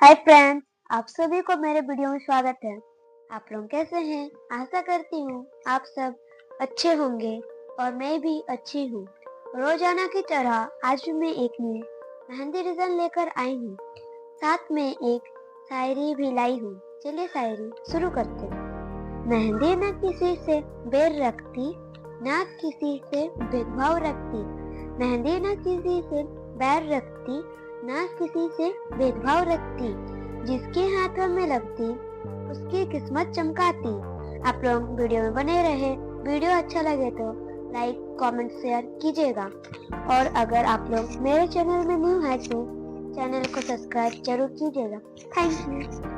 Hi friends, आप सभी को मेरे वीडियो में स्वागत है। आप लोग कैसे हैं? आशा करती हूँ आप सब अच्छे होंगे और मैं भी अच्छी हूँ। रोजाना की तरह आज भी मैं एक न्यू मेहंदी डिजाइन लेकर आई हूँ। साथ में एक शायरी भी लाई हूँ। चलिए शायरी शुरू करते हैं। मेहंदी न किसी से बैर रखती, न किसी से भेदभाव रखती। मेहंदी न किसी से बैर रखती, न किसी से भेदभाव रखती। जिसके हाथों में लगती उसकी किस्मत चमकाती। आप लोग वीडियो में बने रहे। वीडियो अच्छा लगे तो लाइक कमेंट शेयर कीजिएगा और अगर आप लोग मेरे चैनल में न्यू है तो चैनल को सब्सक्राइब जरूर कीजिएगा। Thank you.